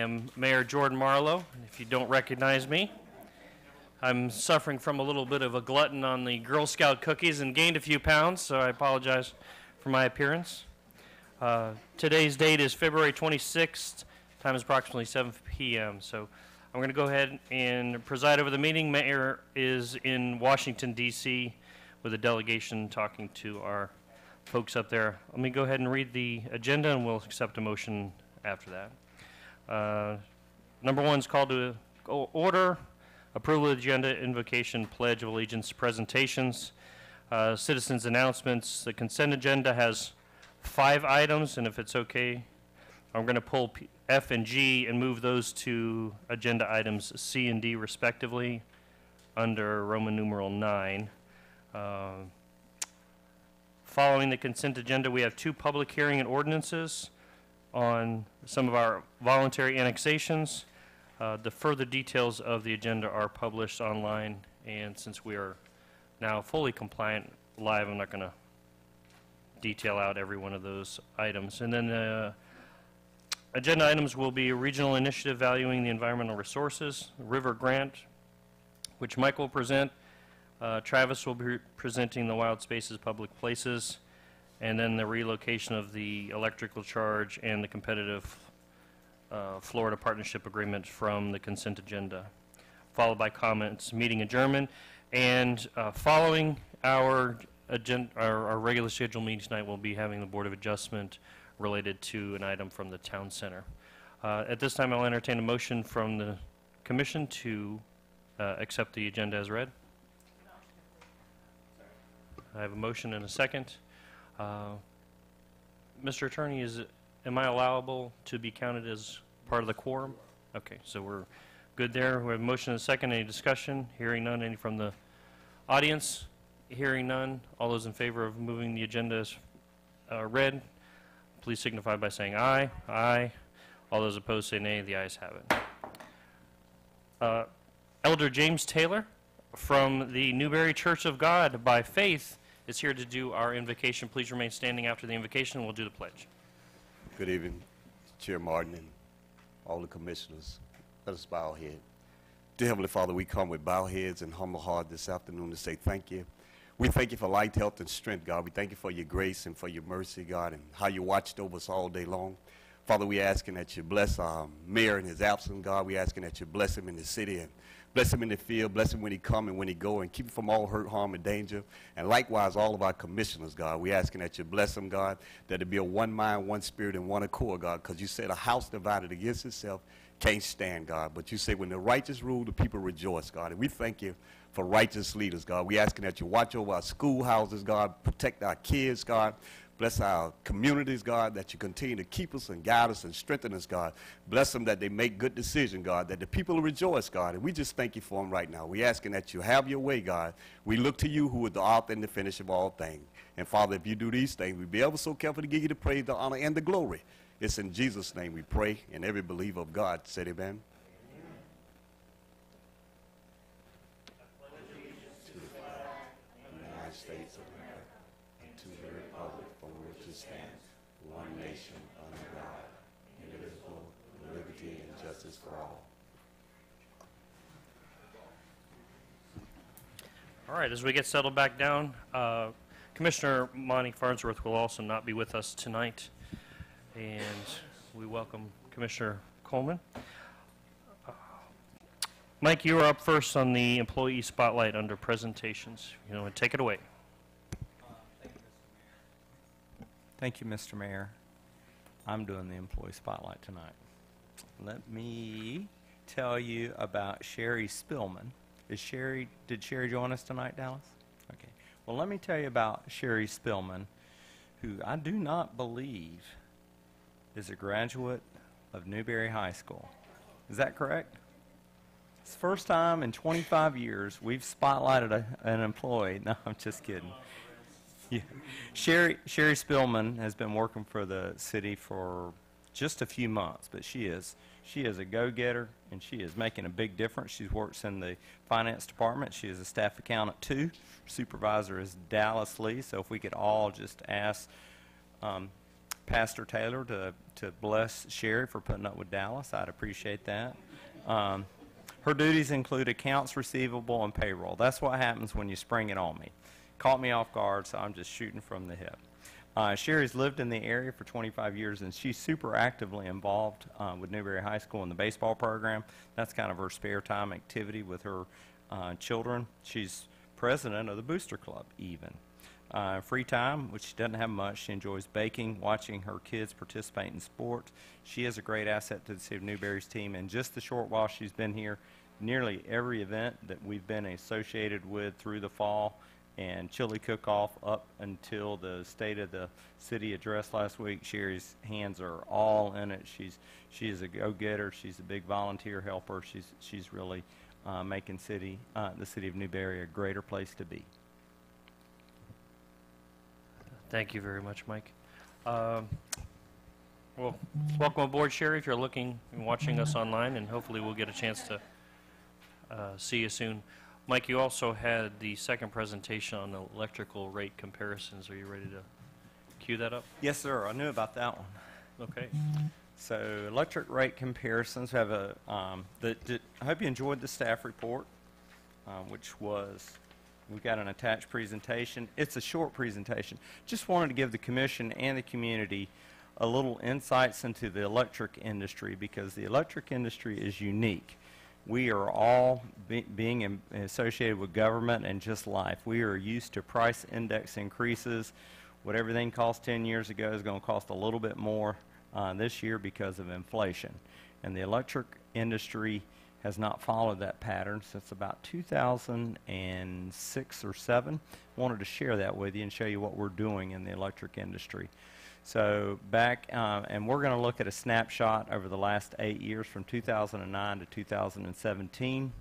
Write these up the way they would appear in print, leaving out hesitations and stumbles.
I'm Mayor Jordan Marlowe. If you don't recognize me, I'm suffering from a little bit of a glutton on the Girl Scout cookies and gained a few pounds, so I apologize for my appearance. Today's date is February 26th. Time is approximately 7 p.m. So I'm going to go ahead and preside over the meeting. Mayor is in Washington, D.C. with a delegation talking to our folks up there. Let me go ahead and read the agenda, and we'll accept a motion after that. Number one is called to order. Approval of the agenda, invocation, pledge of allegiance, presentations, citizens' announcements. The consent agenda has 5 items, and if it's okay, I'm going to pull F and G and move those to agenda items C and D respectively under Roman numeral 9. Following the consent agenda, we have 2 public hearing and ordinances on some of our voluntary annexations. The further details of the agenda are published online, and since we are now fully compliant live, I'm not going to detail out every one of those items. And then agenda items will be a regional initiative valuing the environmental resources, river grant, which Mike will present. Travis will be presenting the wild spaces, public places, and then the relocation of the electrical charge and the competitive Florida partnership agreement from the consent agenda, followed by comments, meeting adjournment, and following our regular scheduled meeting tonight, we'll be having the Board of Adjustment related to an item from the town center. At this time, I'll entertain a motion from the commission to accept the agenda as read. I have a motion and a second. Mr. Attorney, am I allowable to be counted as part of the quorum? Okay, so we're good there. We have a motion and a second. Any discussion? Hearing none. Any from the audience? Hearing none. All those in favor of moving the agenda as read, please signify by saying aye. Aye. All those opposed say nay. The ayes have it. Elder James Taylor from the Newberry Church of God by Faith is here to do our invocation. Please remain standing after the invocation, and we'll do the pledge. Good evening, Chair Martin and all the commissioners. Let us bow our head. Dear Heavenly Father, we come with bowed heads and humble heart this afternoon to say thank you. We thank you for life, health, and strength, God. We thank you for your grace and for your mercy, God, and how you watched over us all day long. Father, we asking that you bless our mayor in his absence, God. We asking that you bless him in the city and bless him in the field, bless him when he come and when he go, and keep him from all hurt, harm, and danger. And likewise, all of our commissioners, God, we asking that you bless them, God, that it be a one mind, one spirit, and one accord, God, because you said a house divided against itself can't stand, God. But you say when the righteous rule, the people rejoice, God. And we thank you for righteous leaders, God. We asking that you watch over our schoolhouses, God, protect our kids, God. Bless our communities, God, that you continue to keep us and guide us and strengthen us, God. Bless them that they make good decisions, God, that the people rejoice, God. And we just thank you for them right now. We asking that you have your way, God. We look to you who is the author and the finisher of all things. And, Father, if you do these things, we'll be ever so careful to give you the praise, the honor, and the glory. It's in Jesus' name we pray, and every believer of God said amen. To the flag of the United States of America, and to the republic for which it stands, one nation under God, indivisible, with liberty and justice for all. All right, as we get settled back down, Commissioner Monty Farnsworth will also not be with us tonight, and we welcome Commissioner Coleman. Mike, you are up first on the employee spotlight under presentations. Take it away. Thank you, Mr. Mayor. I'm doing the employee spotlight tonight. Let me tell you about Sherry Spillman. Did Sherry join us tonight, Dallas? Okay. Well, let me tell you about Sherry Spillman, who I do not believe is a graduate of Newberry High School. Is that correct? It's the first time in 25 years we've spotlighted an employee. No, I'm just kidding. Yeah. Sherry Spillman has been working for the city for just a few months, but she is a go-getter, and she is making a big difference. She works in the finance department. She is a staff accountant too. Supervisor is Dallas Lee. So if we could all just ask Pastor Taylor to bless Sherry for putting up with Dallas. I'd appreciate that. Her duties include accounts receivable and payroll. That's what happens when you spring it on me. Caught me off guard, so I'm just shooting from the hip. Sherry's lived in the area for 25 years, and she's super actively involved with Newberry High School in the baseball program. That's kind of her spare time activity with her children. She's president of the Booster Club, even. Free time, which she doesn't have much, she enjoys baking, watching her kids participate in sports. She is a great asset to the City of Newberry's team, and just the short while she's been here, nearly every event that we've been associated with through the fall and chili cook-off up until the State of the City address last week, Sherry's hands are all in it. She is a go-getter. She's a big volunteer helper. She's really making the City of Newberry a greater place to be. Thank you very much, Mike. Well, welcome aboard, Sherry, if you're looking and watching us online, and hopefully we'll get a chance to see you soon. Mike, you also had the second presentation on electrical rate comparisons. Are you ready to cue that up? Yes, sir. I knew about that one. Okay. So electric rate comparisons. We have a. I hope you enjoyed the staff report, which was. We've got an attached presentation. It's a short presentation. Just wanted to give the commission and the community a little insights into the electric industry, because the electric industry is unique. We are all being associated with government and just life. We are used to price index increases. What everything cost 10 years ago is going to cost a little bit more this year because of inflation. And the electric industry has not followed that pattern since about 2006 or 7. Wanted to share that with you and show you what we're doing in the electric industry. So back, and we're going to look at a snapshot over the last 8 years from 2009 to 2017.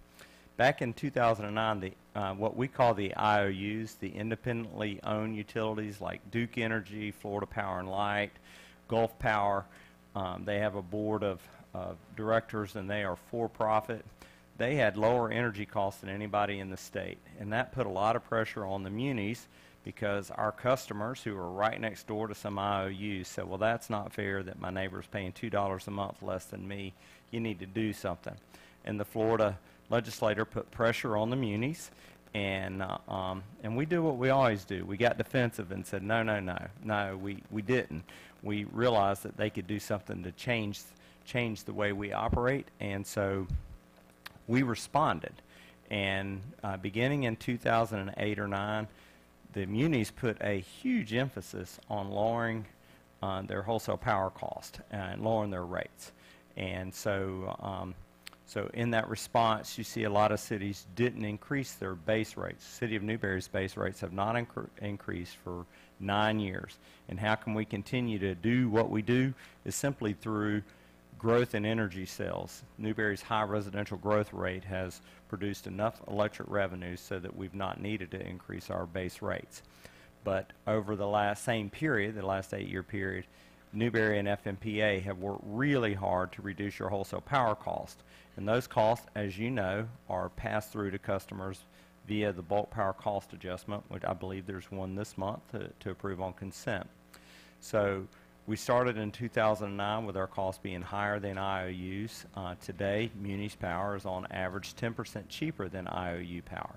Back in 2009, what we call the IOUs, the independently owned utilities like Duke Energy, Florida Power and Light, Gulf Power, they have a board of directors, and they are for-profit. They had lower energy costs than anybody in the state, and that put a lot of pressure on the munis, because our customers who are right next door to some IOUs said, well, that's not fair that my neighbor's paying $2 a month less than me. You need to do something. And the Florida legislator put pressure on the munis, and we do what we always do. We got defensive and said, no, we didn't. We realized that they could do something to change the way we operate, and so we responded. And beginning in 2008 or 9, the munis put a huge emphasis on lowering their wholesale power cost and lowering their rates. And so, so in that response, you see a lot of cities didn't increase their base rates. The City of Newberry's base rates have not increased for 9 years. And how can we continue to do what we do is simply through growth in energy sales. Newberry's high residential growth rate has produced enough electric revenues so that we've not needed to increase our base rates. But over the same period, the last 8-year period, Newberry and FMPA have worked really hard to reduce your wholesale power cost. And those costs, as you know, are passed through to customers via the bulk power cost adjustment, which I believe there's one this month to approve on consent. So we started in 2009 with our costs being higher than IOUs. Today, Munis Power is on average 10% cheaper than IOU Power.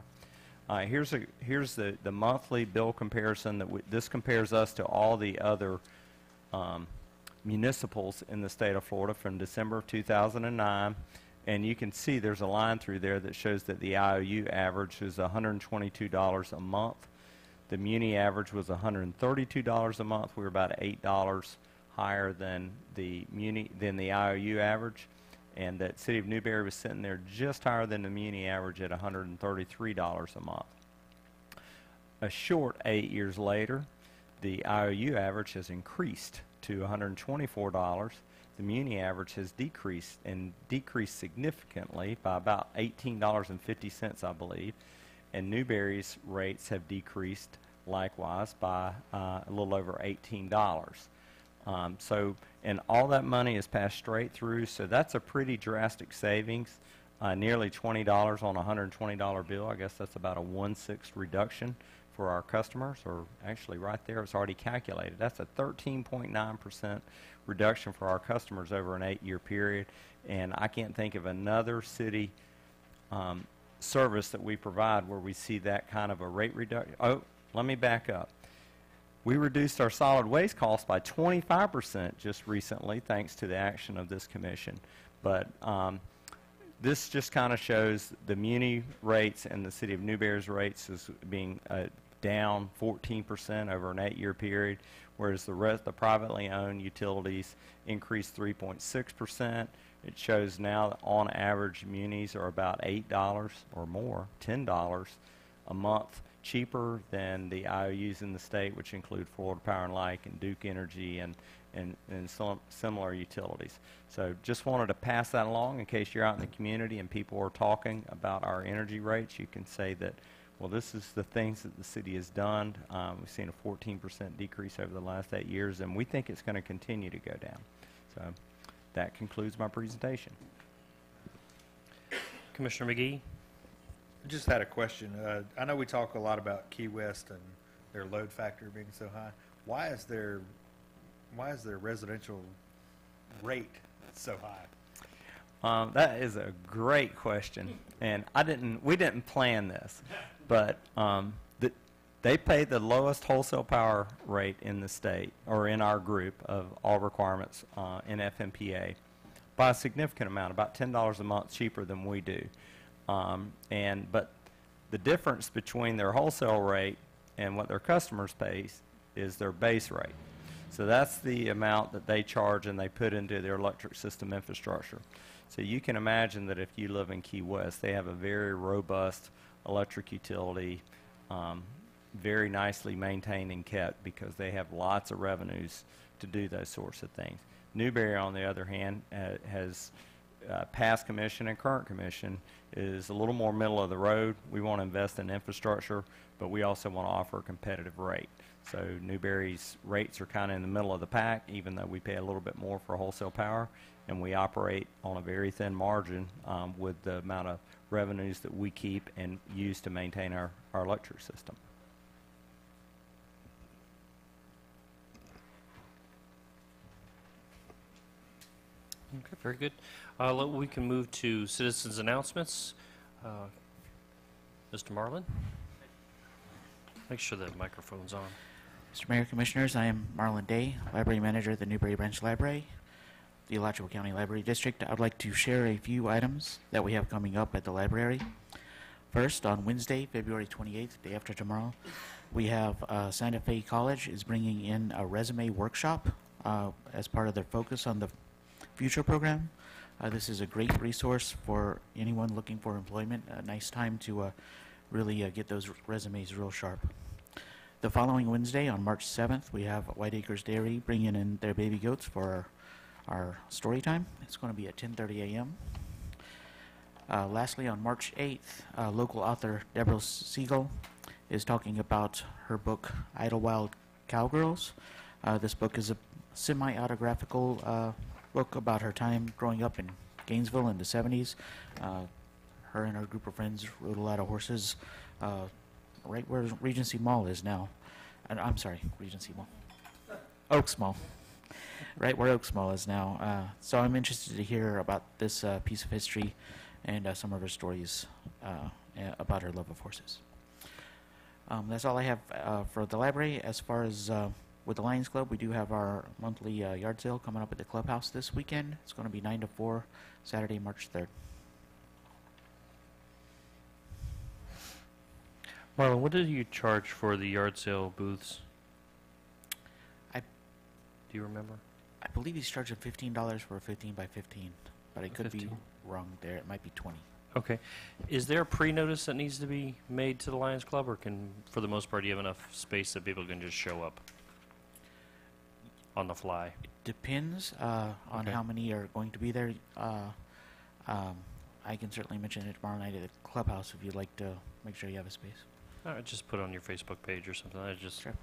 Here's the monthly bill comparison. This compares us to all the other municipals in the state of Florida from December of 2009. And you can see there's a line through there that shows that the IOU average is $122 a month. The Muni average was $132 a month. We were about $8 higher than the IOU average, and that City of Newberry was sitting there just higher than the Muni average at $133 a month. A short 8 years later, the IOU average has increased to $124. The Muni average has decreased significantly by about $18.50, I believe. And Newberry's rates have decreased likewise by a little over $18. And all that money is passed straight through, so that's a pretty drastic savings. Nearly $20 on a $120 bill. I guess that's about a 1/6 reduction for our customers, or actually right there, it's already calculated. That's a 13.9% reduction for our customers over an 8-year period. And I can't think of another city service that we provide where we see that kind of a rate reduction. Oh, let me back up. We reduced our solid waste costs by 25% just recently, thanks to the action of this commission. But this just kind of shows the muni rates and the city of Newberry's rates as being down 14% over an 8-year period, whereas the privately owned utilities increased 3.6%. It shows now that on average munis are about $8 or more, $10 a month cheaper than the IOUs in the state, which include Florida Power and Light and Duke Energy and some similar utilities. So just wanted to pass that along in case you're out in the community and people are talking about our energy rates. You can say that, well, this is the things that the city has done. We've seen a 14% decrease over the last 8 years, and we think it's going to continue to go down. So that concludes my presentation. Commissioner McGee? Just had a question. I know we talk a lot about Key West and their load factor being so high. Why is their residential rate so high? That is a great question, and we didn't plan this, but they pay the lowest wholesale power rate in the state, or in our group of all requirements in FMPA, by a significant amount, about $10 a month cheaper than we do. But the difference between their wholesale rate and what their customers pay is their base rate. So that's the amount that they charge and they put into their electric system infrastructure. So you can imagine that if you live in Key West, they have a very robust electric utility, very nicely maintained and kept, because they have lots of revenues to do those sorts of things. Newberry, on the other hand, has past commission and current commission is a little more middle of the road. We want to invest in infrastructure, but we also want to offer a competitive rate. So Newberry's rates are kind of in the middle of the pack, even though we pay a little bit more for wholesale power, and we operate on a very thin margin with the amount of revenues that we keep and use to maintain our electric system. Okay, very good. We can move to citizens' announcements. Mr. Marlin? Make sure the microphone's on. Mr. Mayor, Commissioners, I am Marlon Day, Library Manager at the Newberry Branch Library, the Alachua County Library District. I'd like to share a few items that we have coming up at the library. First, on Wednesday, February 28th, day after tomorrow, we have Santa Fe College is bringing in a resume workshop as part of their Focus on the Future program. This is a great resource for anyone looking for employment, a nice time to really get those resumes real sharp. The following Wednesday, on March 7th, we have White Acres Dairy bringing in their baby goats for our story time. It's going to be at 10:30 a.m. Lastly, on March 8th, local author Deborah Siegel is talking about her book, Idlewild Cowgirls. This book is a semi-autographical book about her time growing up in Gainesville in the 70s. Her and her group of friends rode a lot of horses right where Regency Mall is now. I'm sorry, Regency Mall. Oaks Mall. Right where Oaks Mall is now. So I'm interested to hear about this piece of history and some of her stories about her love of horses. That's all I have for the library. As far as with the Lions Club, we do have our monthly yard sale coming up at the clubhouse this weekend. It's going to be 9 to 4, Saturday, March 3rd. Marlon, what did you charge for the yard sale booths? Do you remember? I believe he's charging $15 for a 15 by 15, but I could be 15. wrong there. It might be 20. Okay. Is there a pre-notice that needs to be made to the Lions Club, or can, for the most part, do you have enough space that people can just show up on the fly? It depends on Okay. how many are going to be there. I can certainly mention it tomorrow night at the clubhouse if you'd like to make sure you have a space. All right, just put it on your Facebook page or something. I just Sure. it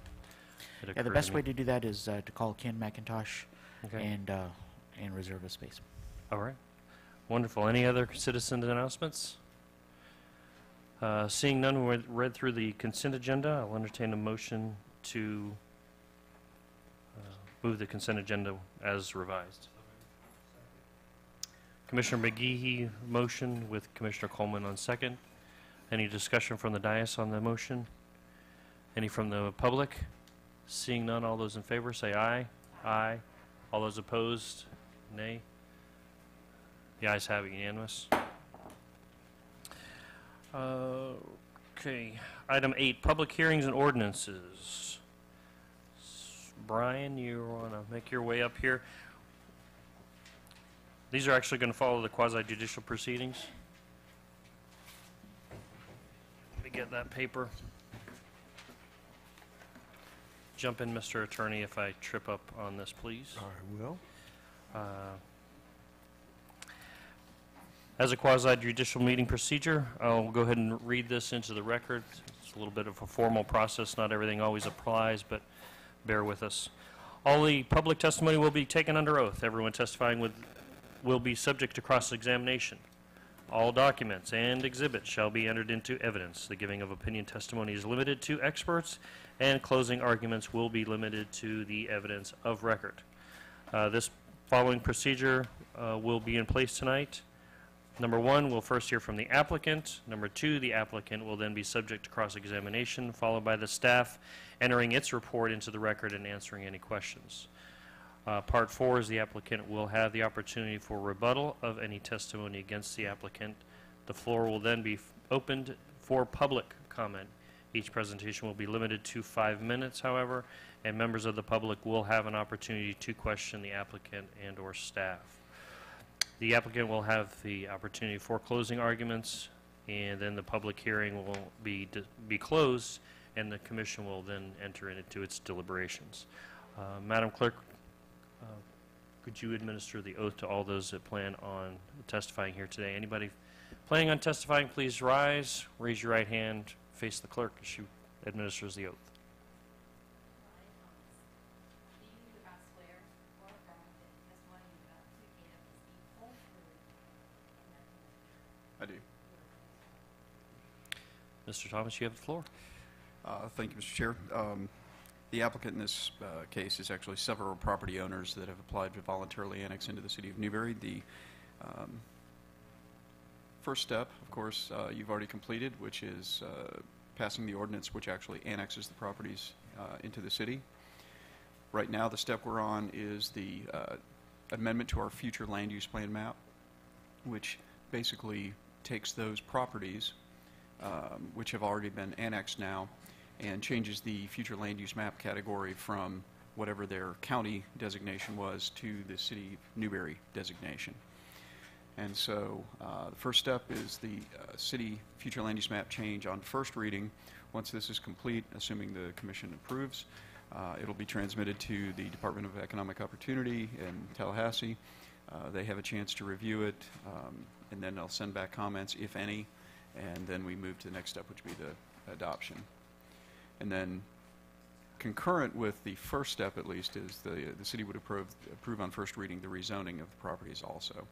Yeah, the occurred best to way me. to do that is to call Ken McIntosh Okay. and reserve a space. All right. Wonderful. Any other citizen announcements? Seeing none, we read through the consent agenda. I'll entertain a motion to move the consent agenda as revised. Commissioner McGehee motion with Commissioner Coleman on second. Any discussion from the dais on the motion? Any from the public? Seeing none, all those in favor say aye. Aye. All those opposed, nay. The ayes have it, unanimous. Okay, item 8, public hearings and ordinances. Brian, you want to make your way up here? These are actually going to follow the quasi-judicial proceedings. Let me get that paper. Jump in, Mr. Attorney, if I trip up on this, please. I will. As a quasi-judicial meeting procedure, I'll go ahead and read this into the record. It's a little bit of a formal process. Not everything always applies, but bear with us. All the public testimony will be taken under oath. Everyone testifying will be subject to cross-examination. All documents and exhibits shall be entered into evidence. The giving of opinion testimony is limited to experts, and closing arguments will be limited to the evidence of record. This following procedure will be in place tonight. Number 1, we'll first hear from the applicant. Number 2, the applicant will then be subject to cross-examination, followed by the staff entering its report into the record and answering any questions. Part 4 is the applicant will have the opportunity for rebuttal of any testimony against the applicant. The floor will then be opened for public comment. Each presentation will be limited to 5 minutes, however, and members of the public will have an opportunity to question the applicant and/or staff. The applicant will have the opportunity for closing arguments, and then the public hearing will be closed, and the commission will then enter into its deliberations. Madam Clerk, could you administer the oath to all those that plan on testifying here today? Anybody planning on testifying, please rise, raise your right hand, face the clerk as she administers the oath. I do. Mr. Thomas, you have the floor. Thank you, Mr. Chair. The applicant in this case is actually several property owners that have applied to voluntarily annex into the city of Newberry. The first step, of course, you've already completed, which is passing the ordinance which actually annexes the properties into the city. Right now, the step we're on is the amendment to our future land use plan map, which basically takes those properties which have already been annexed now and changes the future land use map category from whatever their county designation was to the city of Newberry designation. And so the first step is the city future land use map change on first reading. Once this is complete, assuming the commission approves, it'll be transmitted to the Department of Economic Opportunity in Tallahassee. They have a chance to review it, and then they'll send back comments, if any, and then we move to the next step, which would be the adoption. And then concurrent with the first step, at least, is the city would approve on first reading the rezoning of the properties also.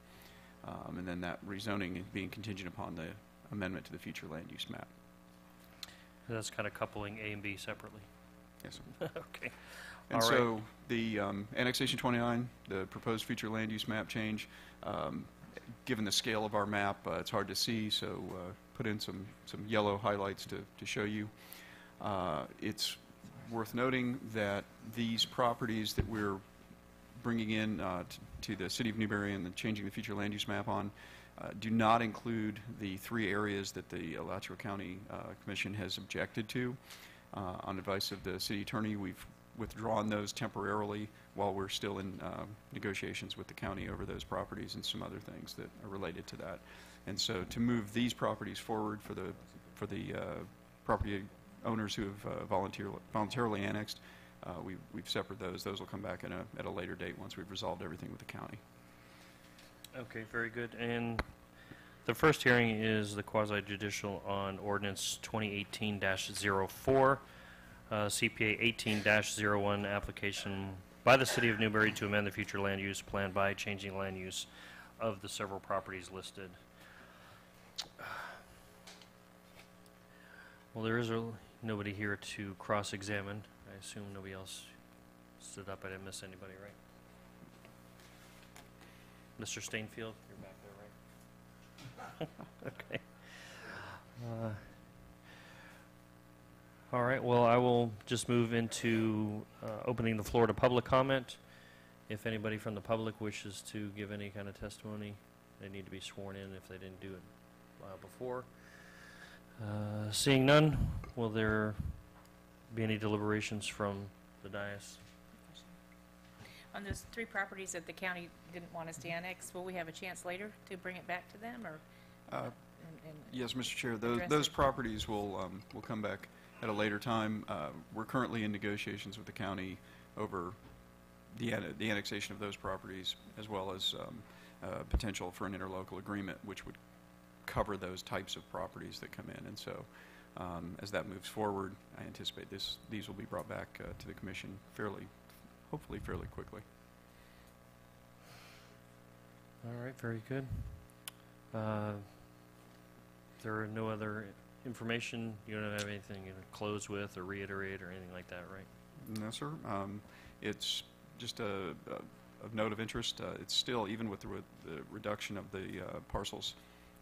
And then that rezoning being contingent upon the amendment to the future land use map. That's kind of coupling A and B separately. Yes, sir. Okay. And All so right. the annexation 29, the proposed future land use map change, given the scale of our map, it's hard to see, so put in some yellow highlights to show you. It's worth noting that these properties that we're bringing in to the city of Newberry and changing the future land use map on do not include the 3 areas that the Alachua County Commission has objected to. On advice of the city attorney, we've withdrawn those temporarily while we're still in negotiations with the county over those properties and some other things that are related to that. And so to move these properties forward for the property owners who have voluntarily annexed, we've separated those. Those will come back at a later date once we've resolved everything with the county. Okay, very good. And the first hearing is the quasi-judicial on ordinance 2018-04, CPA 18-01 application by the city of Newberry to amend the future land use plan by changing land use of the several properties listed. Well, there is nobody here to cross-examine. I assume nobody else stood up. I didn't miss anybody, right? Mr. Stainfield, you're back there, right? Okay. All right, well, I will just move into opening the floor to public comment. If anybody from the public wishes to give any kind of testimony, they need to be sworn in if they didn't do it before. Seeing none, will there be any deliberations from the dais? On those 3 properties that the county didn't want us to annex, will we have a chance later to bring it back to them, or? and Yes, Mr. Chair, address those it? properties will come back at a later time. We're currently in negotiations with the county over the annexation of those properties, as well as potential for an interlocal agreement, which would cover those types of properties that come in. And so, as that moves forward, I anticipate these will be brought back to the commission hopefully fairly quickly. All right, very good. There are no other information. You don't have anything to close with or reiterate or anything like that, right? No, sir. It's just of note of interest. It's still, even with the reduction of the parcels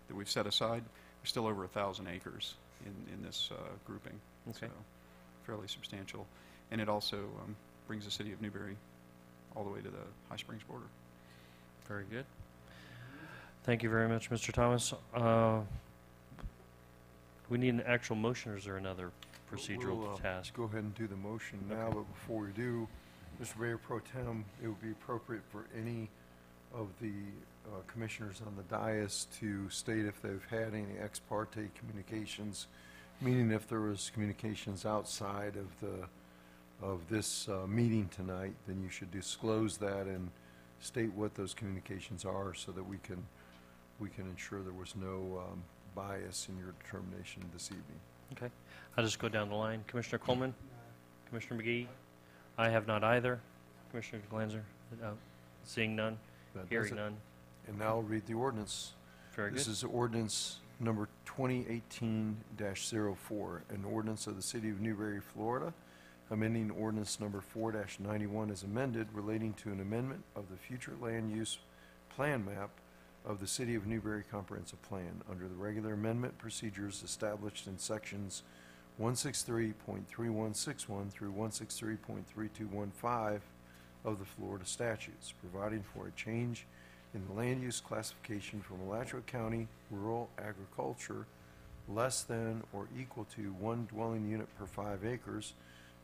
that we've set aside, we're still over 1,000 acres in this grouping. Okay. So fairly substantial. And it also brings the city of Newberry all the way to the High Springs border. Very good. Thank you very much, Mr. Thomas. We need an actual motion, or is there another procedural We'll, task? Go ahead and do the motion now, Okay. but before we do, Mr. Mayor Pro Tem, it would be appropriate for any of the commissioners on the dais to state if they've had any ex parte communications, meaning if there was communications outside of this meeting tonight, then you should disclose that and state what those communications are so that we can ensure there was no bias in your determination this evening. Okay. I'll just go down the line. Commissioner Coleman? Commissioner McGee? I have not either. Commissioner Glanzer? Seeing none? That does Hearing it. none? And now I'll read the ordinance. Very This good. is ordinance number 2018-04, an ordinance of the City of Newberry, Florida, amending ordinance number 4-91 as amended, relating to an amendment of the future land use plan map of the City of Newberry Comprehensive Plan under the regular amendment procedures established in sections 163.3161 through 163.3215 of the Florida statutes, providing for a change in the land use classification from Alachua County rural agriculture less than or equal to 1 dwelling unit per 5 acres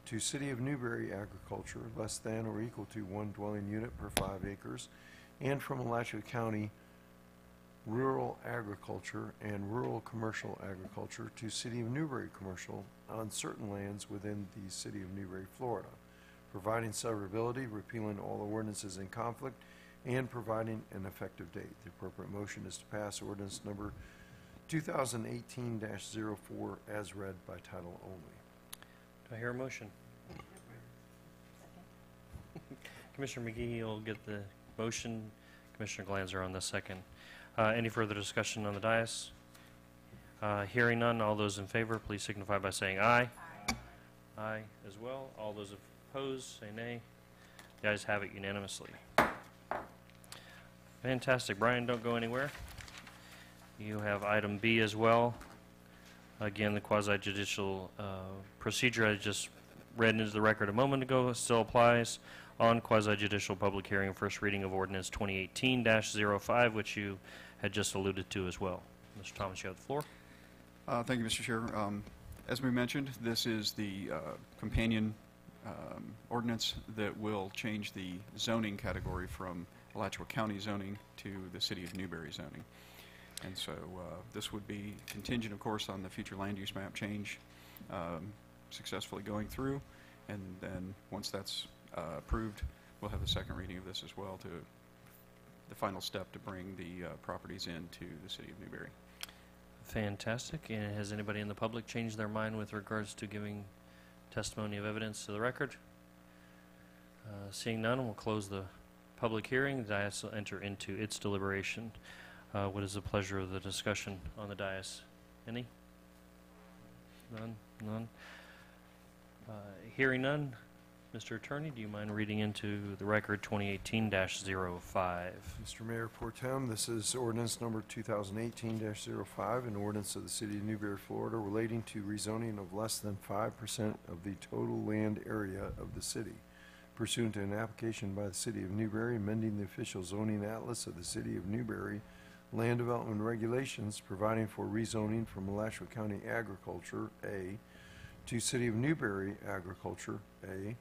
to City of Newberry agriculture less than or equal to 1 dwelling unit per 5 acres, and from Alachua County rural agriculture and rural commercial agriculture to City of Newberry commercial on certain lands within the City of Newberry, Florida, providing severability, repealing all ordinances in conflict, and providing an effective date. The appropriate motion is to pass ordinance number 2018-04 as read by title only. Do I hear a motion? Commissioner McGee will get the motion. Commissioner Glanzer on the second. Any further discussion on the dais? Hearing none, all those in favor, please signify by saying aye. Aye as well. All those opposed, say nay. The ayes have it unanimously. Fantastic. Brian, don't go anywhere. You have item B as well. Again, the quasi-judicial procedure I just read into the record a moment ago still applies on quasi-judicial public hearing and first reading of ordinance 2018-05, which you had just alluded to as well. Mr. Thomas, you have the floor. Thank you, Mr. Chair. As we mentioned, this is the companion ordinance that will change the zoning category from Alachua County zoning to the City of Newberry zoning. And so this would be contingent, of course, on the future land use map change successfully going through. And then once that's approved, we'll have a second reading of this as well, to the final step to bring the properties into the City of Newberry. Fantastic. And has anybody in the public changed their mind with regards to giving testimony of evidence to the record? Seeing none, we'll close the public hearing. The dais will enter into its deliberation. What is the pleasure of the discussion on the dais? Any? None? None? Hearing none, Mr. Attorney, do you mind reading into the record 2018-05? Mr. Mayor Pro Tem, this is ordinance number 2018-05, an ordinance of the City of Newberry, Florida, relating to rezoning of less than 5% of the total land area of the city, pursuant to an application by the City of Newberry, amending the official zoning atlas of the City of Newberry, land development regulations, providing for rezoning from Alachua County Agriculture, A, to City of Newberry Agriculture, A,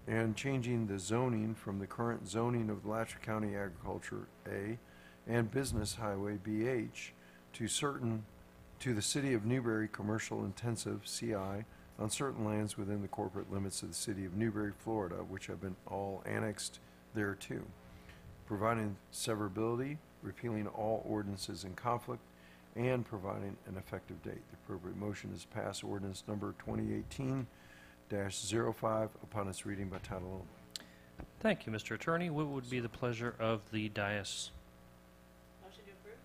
and changing the zoning from the current zoning of Alachua County Agriculture, A, and Business Highway, BH, to the City of Newberry Commercial Intensive, CI, on certain lands within the corporate limits of the City of Newberry, Florida, which have been all annexed thereto, providing severability, repealing all ordinances in conflict, and providing an effective date. The appropriate motion is to pass ordinance number 2018-05 upon its reading by title only. Thank you, Mr. Attorney. What would be the pleasure of the dais? Motion to approve?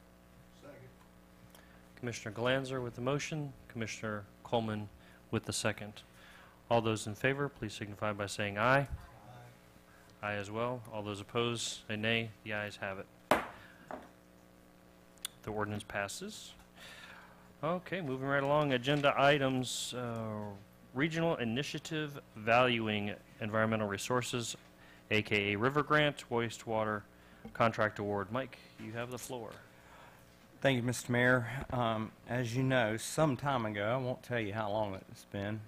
Commissioner Glanzer with the motion, Commissioner Coleman with the second. All those in favor, please signify by saying aye. Aye as well. All those opposed, say nay. The ayes have it. The ordinance passes. Okay, moving right along. Agenda items, Regional Initiative Valuing Environmental Resources, AKA River Grant, Wastewater Contract Award. Mike, you have the floor. Thank you, Mr. Mayor. As you know, some time ago, I won't tell you how long it's been,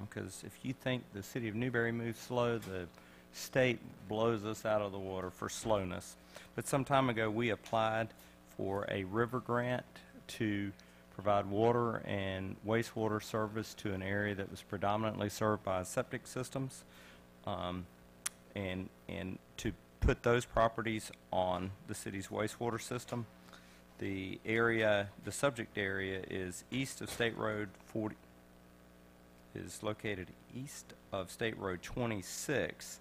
because if you think the City of Newberry moves slow, the state blows us out of the water for slowness. But some time ago, we applied for a river grant to provide water and wastewater service to an area that was predominantly served by septic systems, and to put those properties on the city's wastewater system. The area, the subject area is east of State Road 40, is located east of State Road 26.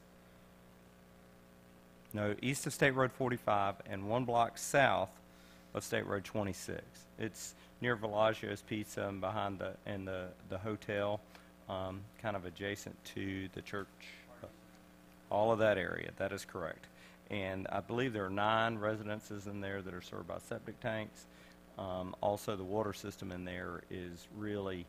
No, east of State Road 45 and 1 block south of State Road 26. It's near Villaggio's Pizza and behind the hotel, kind of adjacent to the church. All of that area, that is correct. And I believe there are 9 residences in there that are served by septic tanks. Also, the water system in there is really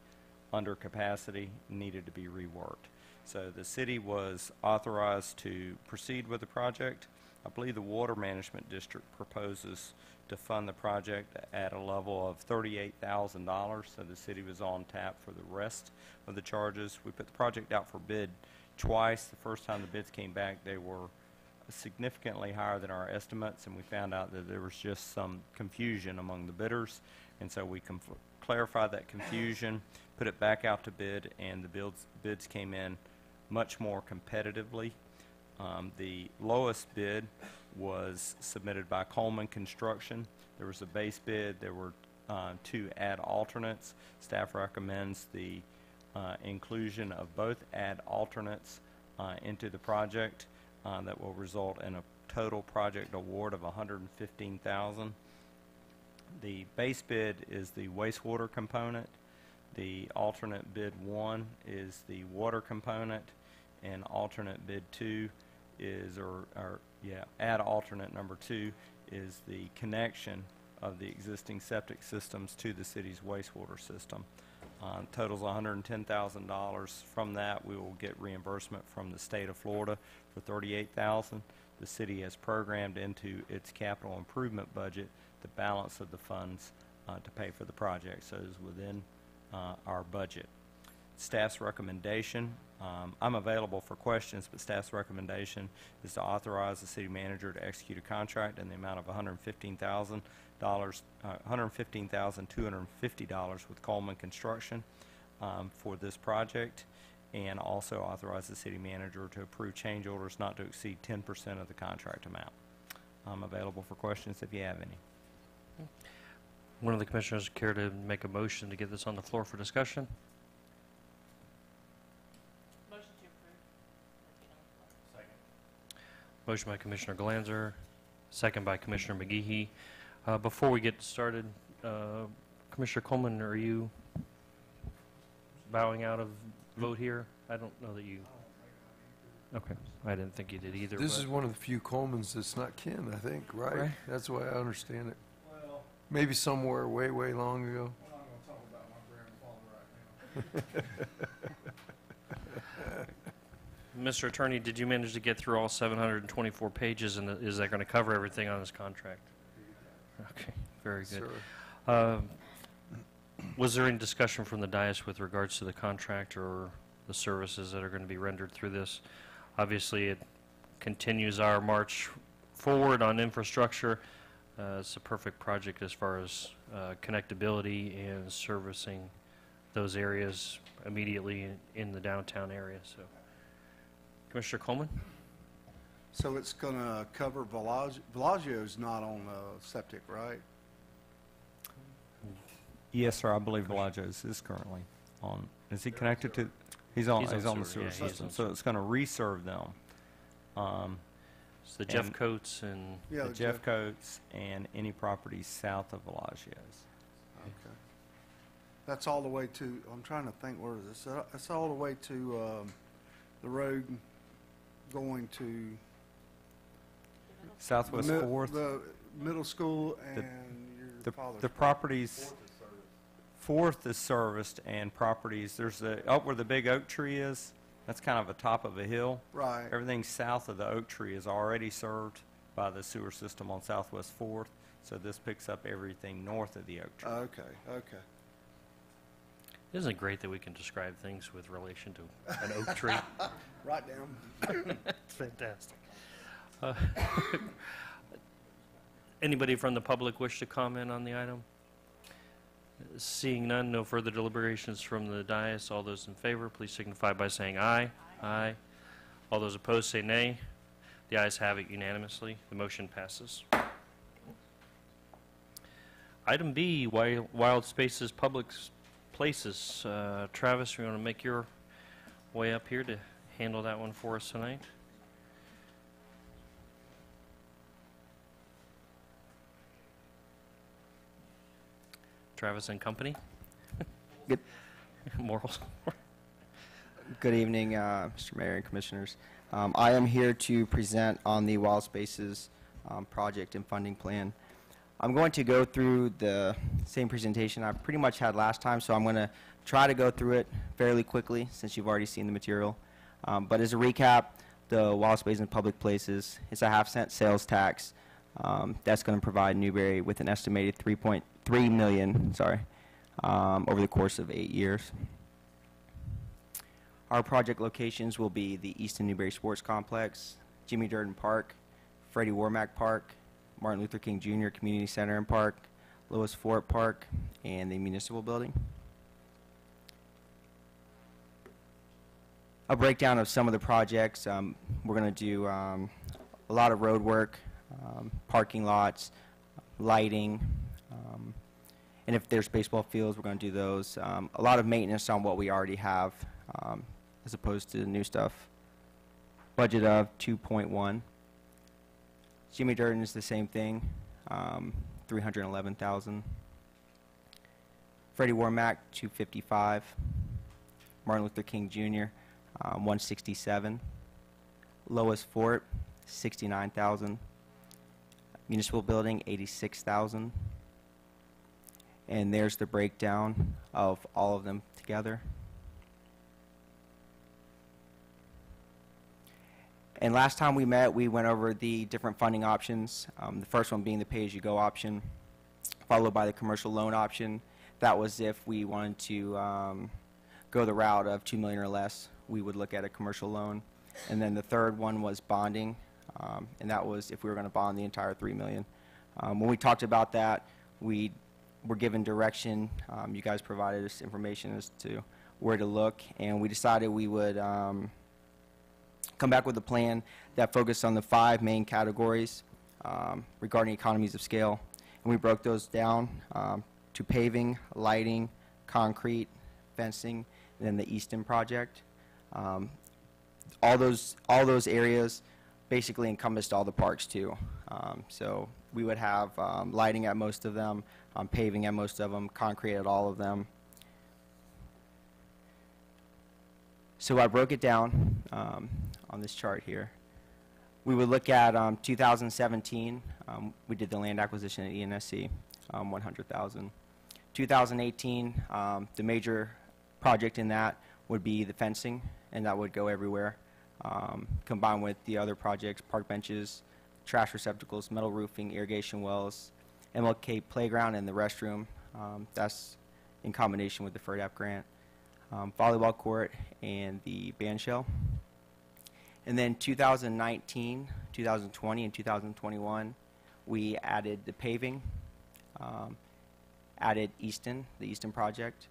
under capacity, needed to be reworked. So the city was authorized to proceed with the project. I believe the Water Management District proposes to fund the project at a level of $38,000, so the city was on tap for the rest of the charges. We put the project out for bid twice. The first time the bids came back, they were significantly higher than our estimates, and we found out that there was just some confusion among the bidders, and so we clarified that confusion, put it back out to bid, and the bids came in much more competitively. The lowest bid was submitted by Coleman Construction. There was a base bid. There were 2 add alternates. Staff recommends the inclusion of both add alternates into the project. That will result in a total project award of $115,000. The base bid is the wastewater component. The alternate bid 1 is the water component, and alternate bid 2 is, add alternate number 2 is the connection of the existing septic systems to the city's wastewater system. Totals $110,000. From that, we will get reimbursement from the state of Florida for $38,000. The city has programmed into its capital improvement budget the balance of the funds to pay for the project, so it is within our budget. Staff's recommendation, I'm available for questions, but staff's recommendation is to authorize the city manager to execute a contract in the amount of $115,250 with Coleman Construction for this project, and also authorize the city manager to approve change orders not to exceed 10% of the contract amount. I'm available for questions if you have any. One of the commissioners care to make a motion to get this on the floor for discussion? Motion to approve. Motion by Commissioner Glanzer, second by Commissioner McGehee. Before we get started, Commissioner Coleman, are you bowing out of vote here? I don't know that you... Okay, I didn't think you did either. This but- is one of the few Colemans that's not kin, I think, right? Right. That's the way I understand it. Maybe somewhere way, way long ago. Mr. Attorney, did you manage to get through all 724 pages, and is that going to cover everything on this contract? Okay, very good. Sir. Was there any discussion from the dais with regards to the contract or the services that are going to be rendered through this? Obviously, it continues our march forward on infrastructure. It's a perfect project as far as connectability and servicing those areas immediately in the downtown area. So, Commissioner Coleman? So it's going to cover Bellagio's not on septic, right? Yes, sir, I believe Bellagio's is currently on. Is he connected to? He's on the sewer, sewer yeah, he's system, on so it's going to reserve them. It's the Jeff And- Coates and Yeah, The Jeff Coates and any properties south of Bellagio's. Okay. That's all the way to, I'm trying to think, where is this? That's all the way to the road going to Southwest Fourth. the middle school The- and your father's. The properties, Fourth is serviced, and properties, there's up where the big oak tree is, that's kind of a top of a hill. Right. Everything south of the oak tree is already served by the sewer system on Southwest Fourth, so this picks up everything north of the oak tree. Okay, okay. isn't it great that we can describe things with relation to an oak tree? Right down. It's fantastic. Anybody from the public wish to comment on the item? Seeing none, no further deliberations from the dais. All those in favor, please signify by saying aye. Aye. All those opposed say nay. The ayes have it unanimously. The motion passes. Item B, Wild Spaces Public Places. Travis, you want to make your way up here to handle that one for us tonight? Travis and Company? Good. Morals. Good evening, Mr. Mayor and Commissioners. I am here to present on the Wild Spaces project and funding plan. I'm going to go through the same presentation I pretty much had last time, so I'm going to try to go through it fairly quickly since you've already seen the material. But as a recap, the Wild Spaces and Public Places, it's a half-cent sales tax that's going to provide Newberry with an estimated $3.3 million, over the course of 8 years. Our project locations will be the Easton Newberry Sports Complex, Jimmy Durden Park, Freddie Warmack Park, Martin Luther King Jr. Community Center and Park, Lois Fort Park, and the Municipal Building. A breakdown of some of the projects. We're going to do a lot of road work, parking lots, lighting, and if there's baseball fields, we're going to do those. A lot of maintenance on what we already have, as opposed to new stuff. Budget of 2.1. Jimmy Durden is the same thing, 311,000. Freddie Warmack, 255. Martin Luther King Jr., 167. Lois Fort, 69,000. Municipal Building, 86,000. And there's the breakdown of all of them together. And last time we met, we went over the different funding options. The first one being the pay-as-you-go option, followed by the commercial loan option. That was if we wanted to go the route of $2 million or less, we would look at a commercial loan. And then the third one was bonding, and that was if we were going to bond the entire $3 million. When we talked about that, we were given direction. You guys provided us information as to where to look, and we decided we would come back with a plan that focused on the 5 main categories regarding economies of scale. And we broke those down to paving, lighting, concrete, fencing, and then the Easton project. All those areas basically encompassed all the parks too. So we would have lighting at most of them, paving at most of them, concrete at all of them. So I broke it down on this chart here. We would look at 2017. We did the land acquisition at ENSC, 100,000. 2018, the major project in that would be the fencing, and that would go everywhere, combined with the other projects, park benches, trash receptacles, metal roofing, irrigation wells, MLK playground, and the restroom. That's in combination with the FERDAP grant. Volleyball court, and the band shell. And then 2019, 2020, and 2021, we added the paving, added Easton, the Easton project,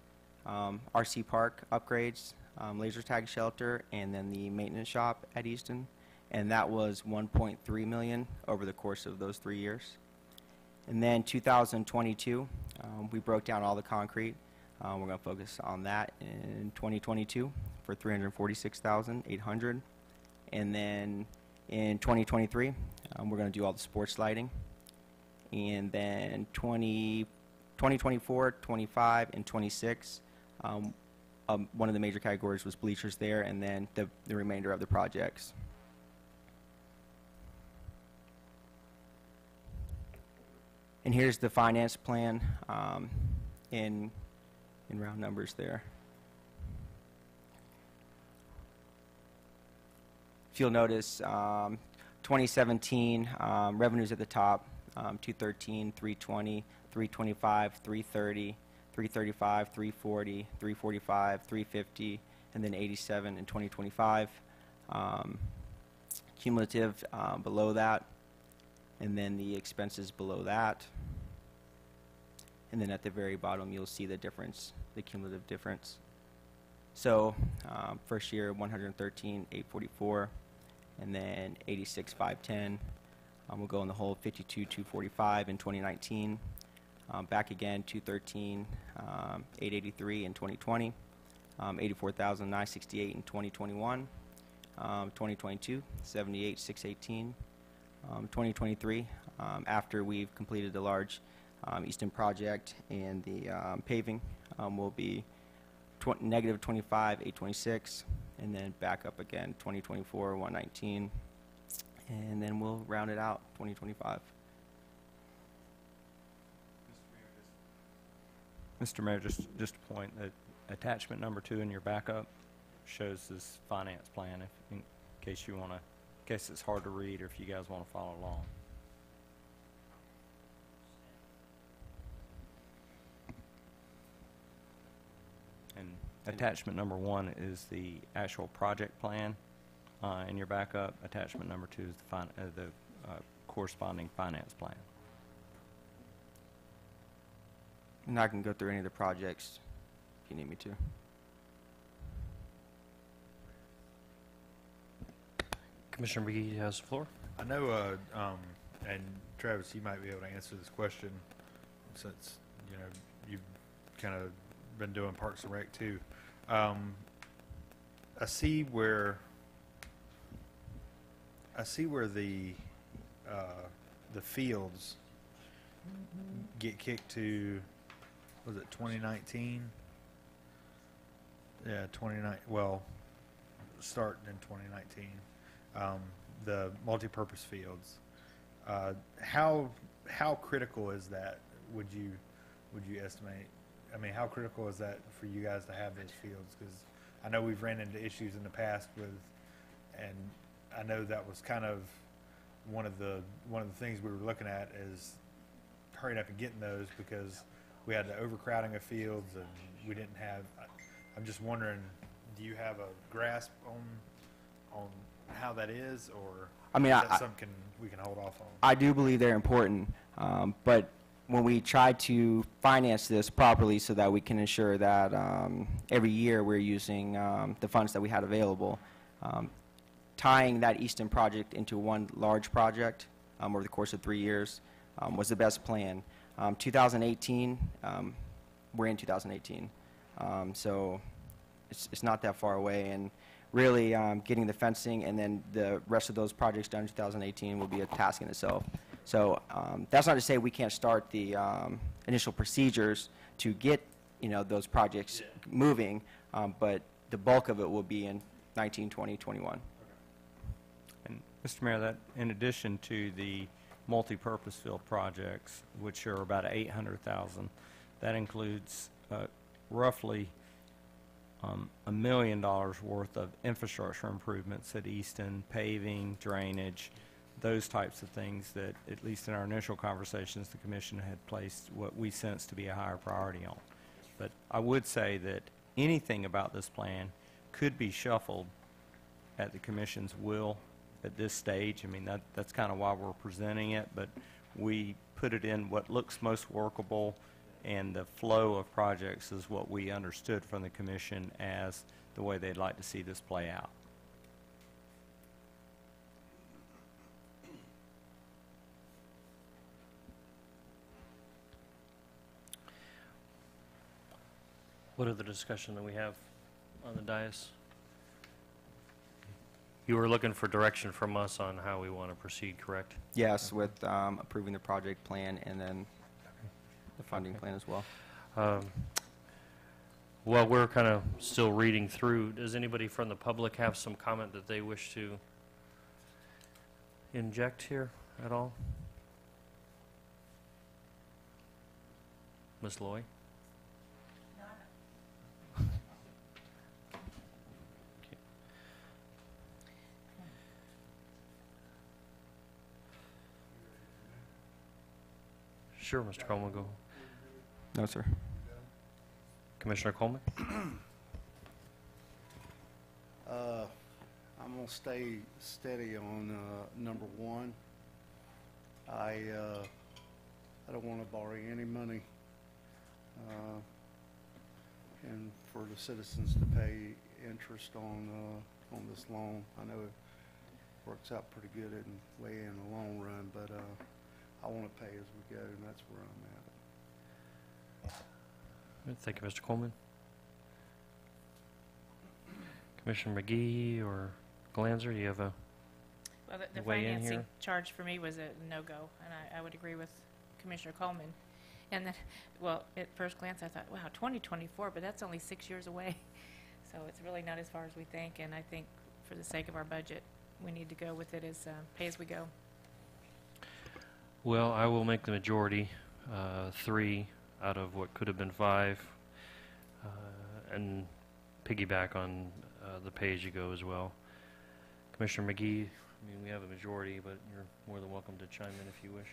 RC Park upgrades, laser tag shelter, and then the maintenance shop at Easton. And that was 1.3 million over the course of those 3 years. And then 2022, we broke down all the concrete. We're going to focus on that in 2022 for 346,800. And then in 2023, we're going to do all the sports lighting. And then 2024, 25, and 26, one of the major categories was bleachers there, and then the remainder of the projects. And here's the finance plan in round numbers there. If you'll notice, 2017 revenues at the top, 213, 320, 325, 330, 335, 340, 345, 350, and then 87 in 2025. Cumulative below that, and then the expenses below that. And then at the very bottom, you'll see the difference, the cumulative difference. So first year, 113,844, and then 86,510. We'll go in the hole, 52,245 in 2019. Back again, 213,883 in 2020. 84,968 in 2021. 2022, 78,618. 2023, after we've completed the large Easton project and the paving, will be negative 25,826, and then back up again 2024, 119, and then we'll round it out 2025. Mr. Mayor, just a point that attachment number 2 in your backup shows this finance plan, in case you want to, in case it's hard to read or if you guys want to follow along. And attachment number 1 is the actual project plan in your backup. Attachment number 2 is the corresponding finance plan. And I can go through any of the projects if you need me to. Commissioner McGee has the floor. I know, and Travis, you might be able to answer this question since, you know, you've kind of been doing Parks and Rec too. I see where the fields get kicked to, was it 2019? Yeah, 2019, well, starting in 2019. The multi-purpose fields. How critical is that? Would you estimate? I mean, how critical is that for you guys to have those fields? Because I know we've ran into issues in the past with, and I know that was kind of one of the things we were looking at is hurrying up and getting those because we had the overcrowding of fields and we didn't have. I'm just wondering, do you have a grasp on how that is, or I mean, is that something we can hold off on? I do believe they're important, but when we try to finance this properly so that we can ensure that every year we're using the funds that we had available, tying that Easton project into one large project over the course of 3 years was the best plan. 2018, we're in 2018, so it's not that far away, and really getting the fencing and then the rest of those projects done in 2018 will be a task in itself. So that's not to say we can't start the initial procedures to get those projects moving, but the bulk of it will be in 19, 20, 21. And Mr. Mayor, that in addition to the multi-purpose field projects, which are about 800,000, that includes roughly $1 million worth of infrastructure improvements at Easton, paving, drainage, those types of things that, at least in our initial conversations, the commission had placed what we sense to be a higher priority on. But I would say that anything about this plan could be shuffled at the commission's will at this stage. I mean, that's kind of why we're presenting it, but we put it in what looks most workable, and the flow of projects is what we understood from the commission as the way they'd like to see this play out. What other discussion that we have on the dais? You were looking for direction from us on how we want to proceed, correct? Yes, with approving the project plan and then the funding plan as well. Well, we're kind of still reading through. Does anybody from the public have some comment that they wish to inject here at all? Ms. Loy? Sure, Mr. Coleman, go. No, sir. Commissioner Coleman? I'm gonna stay steady on number one. I don't want to borrow any money, and for the citizens to pay interest on this loan. I know it works out pretty good in the long run, but I want to pay as we go, and that's where I'm at. Thank you, Mr. Coleman. Commissioner McGee or Glanzer, do you have a Well, the weigh in financing here? charge for me was a no-go, and I would agree with Commissioner Coleman. And then, well, at first glance, I thought, wow, 2024, but that's only 6 years away. So it's really not as far as we think, and I think for the sake of our budget, we need to go with it as pay as we go. Well, I will make the majority, 3 out of what could have been 5, and piggyback on the pay-as-you-go as well. Commissioner McGee, I mean, we have a majority, but you're more than welcome to chime in if you wish.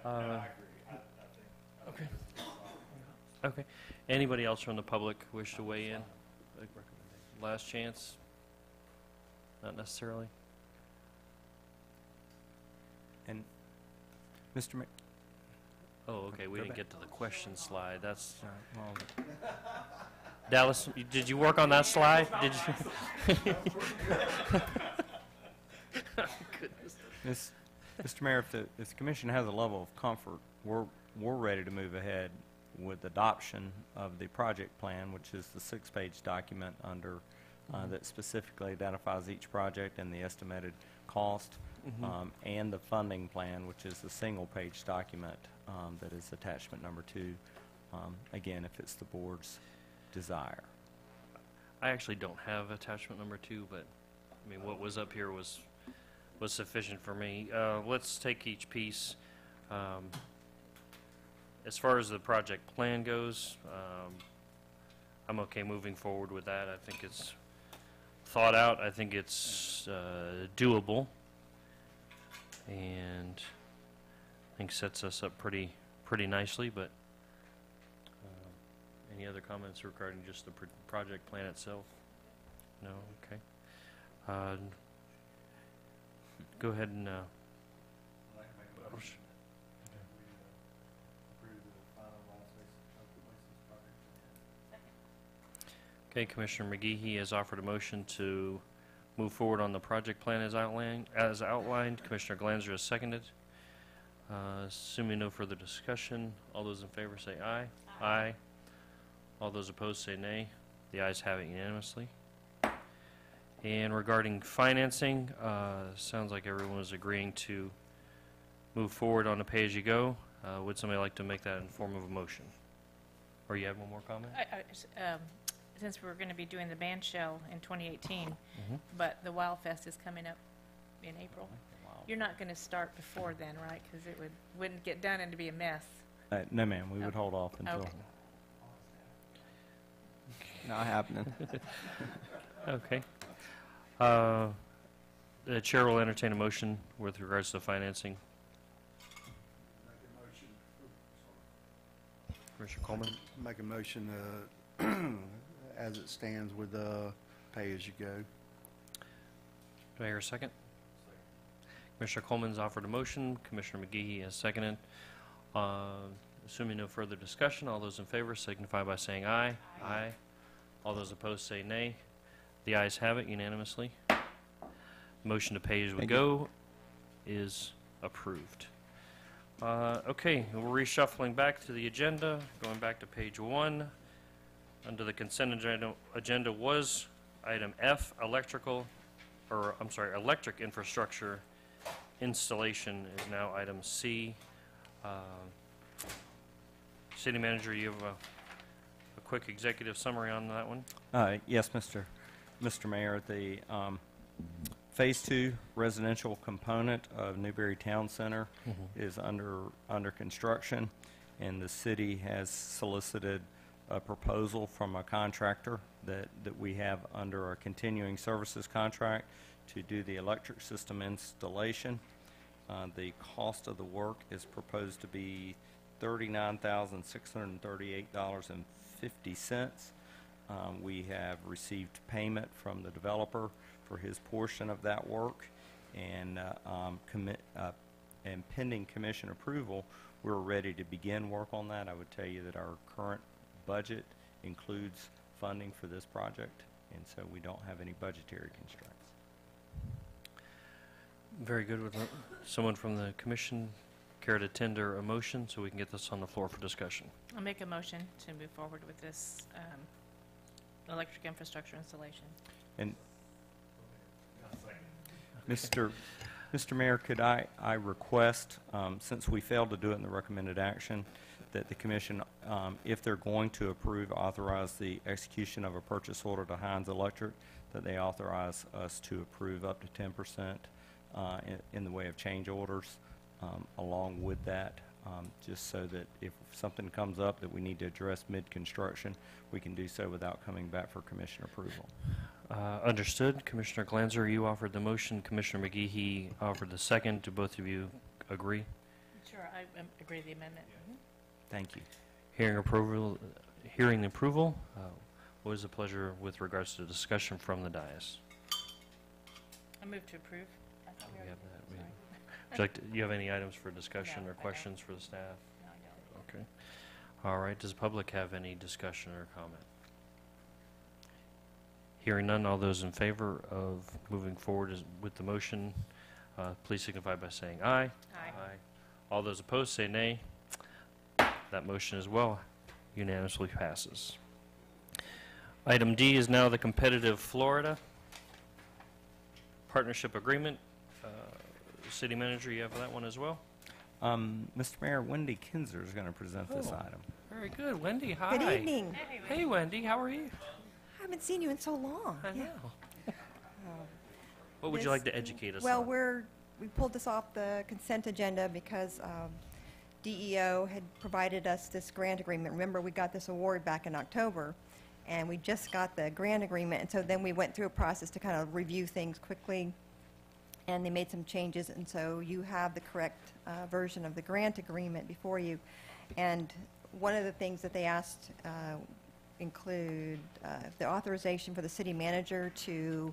Okay. Okay. Okay. Anybody else from the public wish to weigh in? Last chance? Not necessarily. And Mr. Mc... Oh, okay, we Go didn't back. get to the question slide. That's, Well, Dallas, did you work on that slide? Did you? Mr. Mayor, if the commission has a level of comfort, we're ready to move ahead with adoption of the project plan, which is the 6-page document under that specifically identifies each project and the estimated cost, and the funding plan, which is the single-page document that is attachment number 2. Again, if it's the board's desire. I actually don't have attachment number 2, but, I mean, what was up here was sufficient for me. Let's take each piece. As far as the project plan goes, I'm okay moving forward with that. I think it's thought out. I think it's doable, and I think sets us up pretty nicely. But any other comments regarding just the project plan itself? No? Okay. Go ahead and... Okay, Commissioner McGee has offered a motion to move forward on the project plan as outlined. Commissioner Glanzer has seconded. Assuming no further discussion, all those in favor say aye. Aye. All those opposed say nay. The ayes have it unanimously. And regarding financing, sounds like everyone is agreeing to move forward on a pay-as-you-go. Would somebody like to make that in form of a motion? Or you have one more comment? Since we're going to be doing the band shell in 2018, Mhm. but the Wild Fest is coming up in April, you're not going to start before then, right? Because it wouldn't get done and it'd be a mess. No, ma'am, we would hold off until. Okay. Not happening. Okay. The chair will entertain a motion with regards to financing. Commissioner Coleman? Make a motion as it stands with pay-as-you-go. Do I hear a second? Commissioner Coleman's offered a motion. Commissioner McGehee has seconded. Assuming no further discussion, all those in favor signify by saying aye. Aye. All those opposed say nay. The ayes have it unanimously. Motion to pay as we Thank you. go is approved. Okay, we're reshuffling back to the agenda, going back to page 1. Under the consent agenda was item F, electric infrastructure installation is now item C. City Manager, you have a quick executive summary on that one? Yes, Mr. Mayor, the Phase 2 residential component of Newberry Town Center is under construction, and the city has solicited a proposal from a contractor that we have under our continuing services contract to do the electric system installation. The cost of the work is proposed to be $39,638.50. We have received payment from the developer for his portion of that work, and pending commission approval, we're ready to begin work on that. I would tell you that our current budget includes funding for this project, and so we don't have any budgetary constraints. Very good. With someone from the commission care to tender a motion so we can get this on the floor for discussion? I'll make a motion to move forward with this electric infrastructure installation. And Mr. Mayor, could I request, since we failed to do it in the recommended action, that the commission, if they're going to approve, authorize the execution of a purchase order to Hines Electric, that they authorize us to approve up to 10% in the way of change orders along with that, just so that if something comes up that we need to address mid-construction, we can do so without coming back for commission approval. Understood. Commissioner Glanzer, you offered the motion. Commissioner McGehee offered the second. Do both of you agree? Sure, I agree with the amendment. Thank you. Hearing the approval, what is the pleasure with regards to discussion from the dais? I move to approve. I thought we We have already- that. sorry. Would you like to, you have any items for discussion No, or I don't. questions for the staff? No, I don't. Okay. All right. Does the public have any discussion or comment? Hearing none, all those in favor of moving forward with the motion, please signify by saying aye. Aye. All those opposed say nay. That motion as well unanimously passes. Item D is now the competitive Florida partnership agreement. City Manager, you have that one as well? Mr. Mayor, Wendy Kinzer is going to present this Oh. item. Very good. Wendy, hi. Good evening. Hey, Wendy, how are you? I haven't seen you in so long. I Yeah. know. What would you This- like to educate us Well, on? we pulled this off the consent agenda because DEO had provided us this grant agreement. Remember, we got this award back in October, and we just got the grant agreement, and so then we went through a process to kind of review things quickly, and they made some changes, and so you have the correct version of the grant agreement before you. And one of the things that they asked include the authorization for the city manager to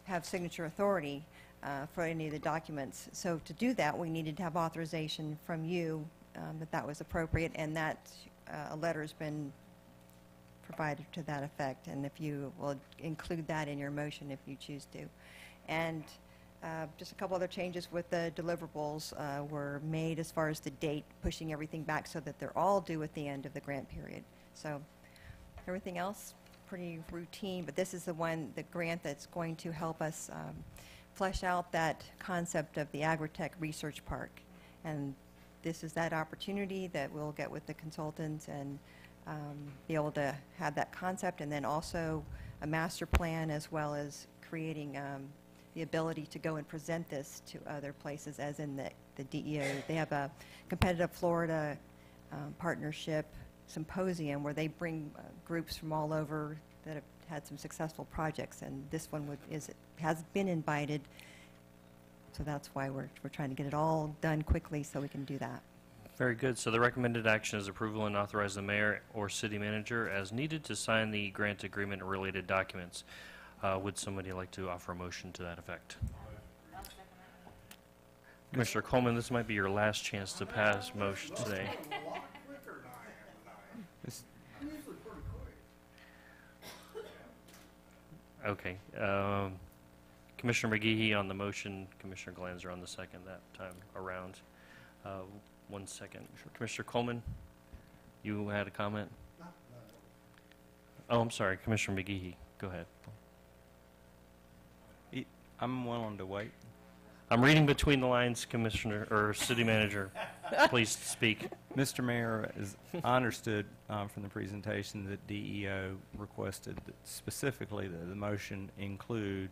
have signature authority for any of the documents. So to do that, we needed to have authorization from you that was appropriate, and that a letter has been provided to that effect, and if you will include that in your motion if you choose to. And just a couple other changes with the deliverables were made as far as the date, pushing everything back so that they're all due at the end of the grant period. So everything else, pretty routine, but this is the grant that's going to help us flesh out that concept of the Agritech Research Park. And this is that opportunity that we'll get with the consultants and be able to have that concept, and then also a master plan, as well as creating the ability to go and present this to other places, as in the DEO. They have a Competitive Florida Partnership Symposium where they bring groups from all over that have had some successful projects, and this one has been invited. So that's why we're trying to get it all done quickly so we can do that. Very good. So the recommended action is approval and authorize the mayor or city manager as needed to sign the grant agreement and related documents. Would somebody like to offer a motion to that effect? Commissioner Coleman, this might be your last chance to pass motion today. Okay. Commissioner McGehee on the motion, Commissioner Glanzer on the second that time around. 1 second. Commissioner Coleman, you had a comment? Oh, I'm sorry. Commissioner McGehee, go ahead. I'm willing to wait. I'm reading between the lines, Commissioner, or City Manager. Please speak. Mr. Mayor, as I understood from the presentation that DEO requested that specifically that the motion include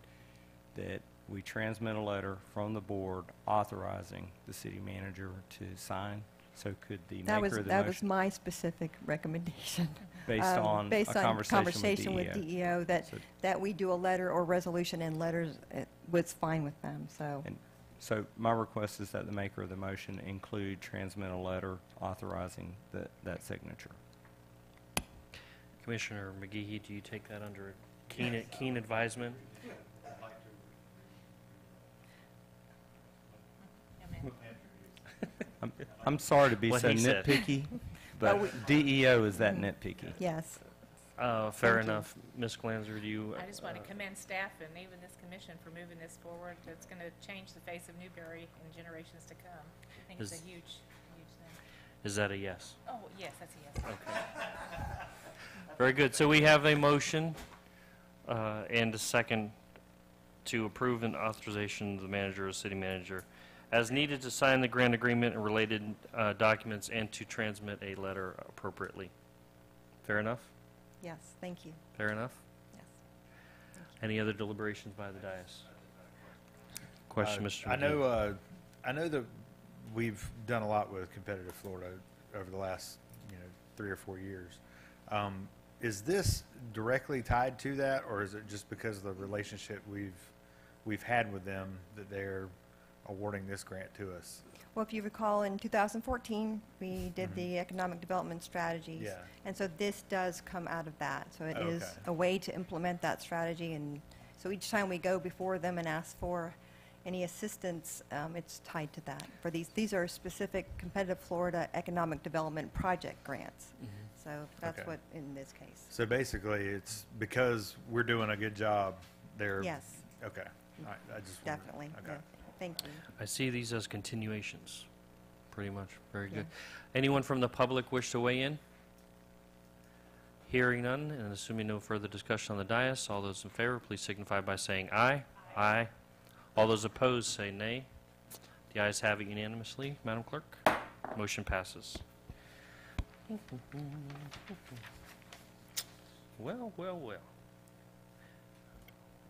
that we transmit a letter from the board authorizing the city manager to sign. So could the maker of the That was motion, my specific recommendation. based on a conversation with DEO? DEO, that we do a letter or resolution, and letters was fine with them, so. And so my request is that the maker of the motion include transmit a letter authorizing that signature. Commissioner McGehee, do you take that under keen advisement? I'm sorry to be What so he said. nitpicky, but DEO is that nitpicky. Yes. Fair Thank you. enough. Ms. Glanzer, do you? I just want to commend staff and even this commission for moving this forward. It's going to change the face of Newberry in generations to come. I think it's a Is- huge, huge thing. Is that a yes? Oh, yes, that's a yes. Okay. Very good. So we have a motion and a second to approve an authorization of the manager or city manager as needed to sign the grant agreement and related documents and to transmit a letter appropriately. Fair enough? Yes, thank you. Fair enough? Yes. Any other deliberations by the dais? Question, Mr. I McGee. know that we've done a lot with Competitive Florida over the last 3 or 4 years. Is this directly tied to that, or is it just because of the relationship we've had with them that they're awarding this grant to us? Well, if you recall, in 2014, we did the economic development strategies. Yeah. And so this does come out of that. So it is Okay. a way to implement that strategy. And so each time we go before them and ask for any assistance, it's tied to that. For these are specific Competitive Florida Economic Development Project grants. So that's Okay. what, in this case. So basically, it's because we're doing a good job, they're... Yes, Okay. All right. I just wondered. definitely. Okay. Yeah. Thank you. I see these as continuations, pretty much. Very good. Anyone from the public wish to weigh in? Hearing none, and assuming no further discussion on the dais, all those in favor, please signify by saying aye. Aye. All those opposed, say nay. The ayes have it unanimously. Madam Clerk, motion passes. Well, well, well.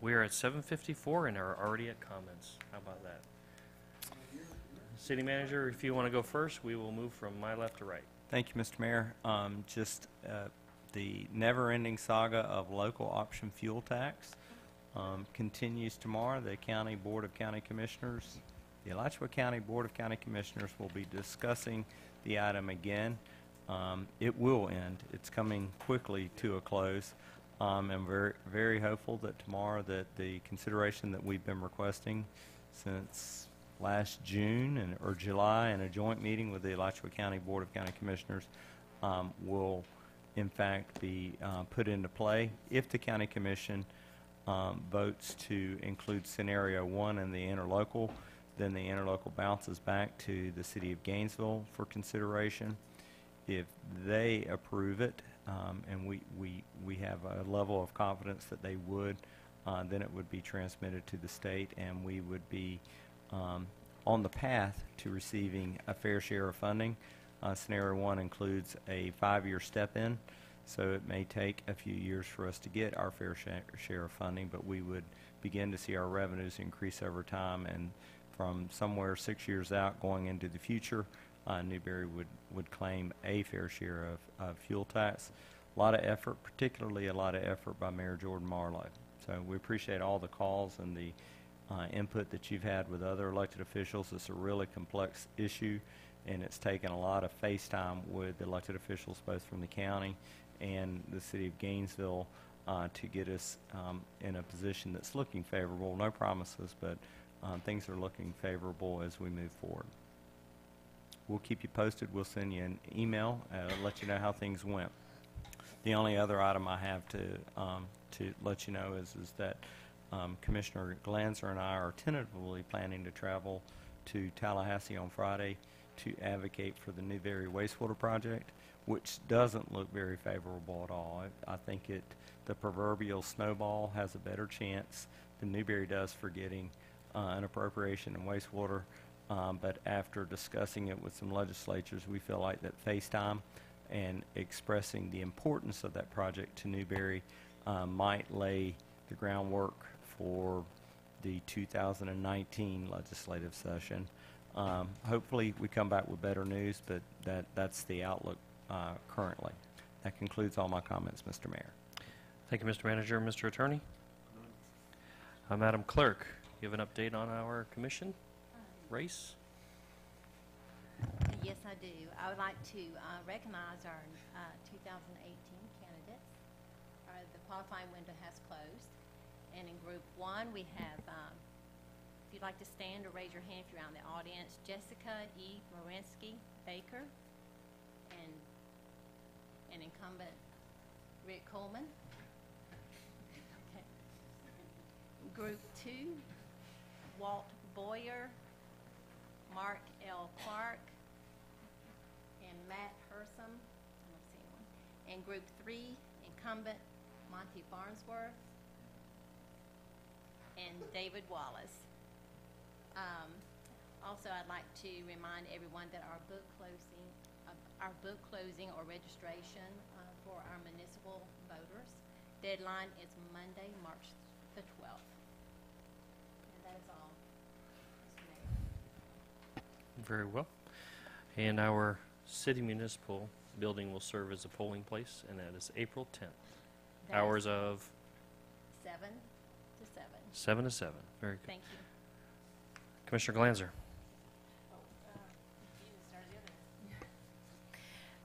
We are at 7:54 and are already at comments. How about that? City Manager, if you want to go first, we will move from my left to right. Thank you, Mr. Mayor. The never-ending saga of local option fuel tax continues tomorrow. The County Board of County Commissioners, the Alachua County Board of County Commissioners will be discussing the item again. It will end. It's coming quickly to a close. I'm very, very hopeful that tomorrow that the consideration that we've been requesting since last June or July in a joint meeting with the Alachua County Board of County Commissioners will in fact be put into play. If the County Commission votes to include Scenario 1 in the interlocal, then the interlocal bounces back to the City of Gainesville for consideration. If they approve it, and we have a level of confidence that they would, then it would be transmitted to the state, and we would be on the path to receiving a fair share of funding. Scenario 1 includes a 5-year step-in, so it may take a few years for us to get our fair share of funding, but we would begin to see our revenues increase over time, and from somewhere 6 years out going into the future, Newberry would claim a fair share of fuel tax. A lot of effort, particularly a lot of effort by Mayor Jordan Marlowe. So we appreciate all the calls and the input that you've had with other elected officials. It's a really complex issue, and it's taken a lot of face time with elected officials, both from the county and the city of Gainesville, to get us in a position that's looking favorable. No promises, but things are looking favorable as we move forward. We'll keep you posted. We'll send you an email, let you know how things went. The only other item I have to let you know is that Commissioner Glanzer and I are tentatively planning to travel to Tallahassee on Friday to advocate for the Newberry wastewater project, which doesn't look very favorable at all. I think the proverbial snowball has a better chance than Newberry does for getting an appropriation in wastewater. But after discussing it with some legislatures, we feel like that FaceTime and expressing the importance of that project to Newberry might lay the groundwork for the 2019 legislative session. Hopefully we come back with better news, but that's the outlook currently. That concludes all my comments, Mr. Mayor. Thank you, Mr. Manager. Mr. Attorney? Madam Clerk, you have an update on our commission race? Yes, I do. I would like to recognize our 2018 candidates. The qualifying window has closed. And in Group 1, we have, if you'd like to stand or raise your hand if you're out in the audience, Jessica E. Marinsky Baker and incumbent Rick Coleman. Okay. Group 2, Walt Boyer, Mark L. Clark, and Matt Hersom. I don't see anyone. And Group 3, incumbent Monty Farnsworth and David Wallace. Also, I'd like to remind everyone that our book closing or registration for our municipal voters deadline is Monday, March the 12th. And that is all, Mr. Mayor. Very well. And our city municipal building will serve as a polling place, and that is April 10th. That Hours is of 7 to 7. 7 to 7. Very good. Thank you. Commissioner Glanzer.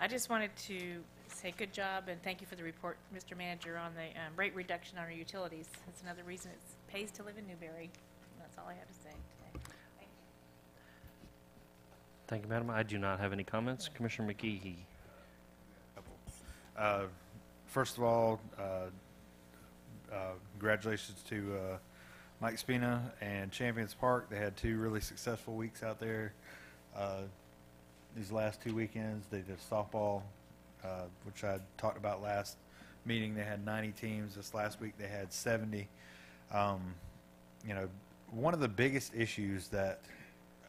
I just wanted to say good job and thank you for the report, Mr. Manager, on the rate reduction on our utilities. That's another reason it pays to live in Newberry. That's all I have to say today. Thank you. Thank you, Madam. I do not have any comments. Commissioner McGehee. First of all, congratulations to Mike Spina and Champions Park. They had 2 really successful weeks out there. These last 2 weekends, they did softball, which I talked about last meeting. They had 90 teams. This last week, they had 70. One of the biggest issues that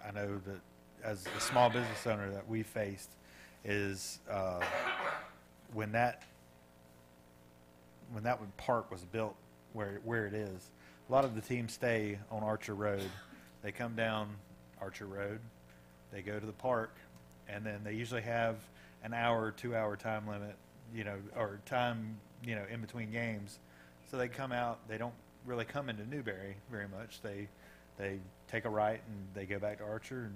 I know that as a small business owner that we faced is when that park was built where it is, a lot of the teams stay on Archer Road. They come down Archer Road, they go to the park, and then they usually have an hour, 2-hour time limit, or time, in between games. So they come out. They don't really come into Newberry very much. They take a right and they go back to Archer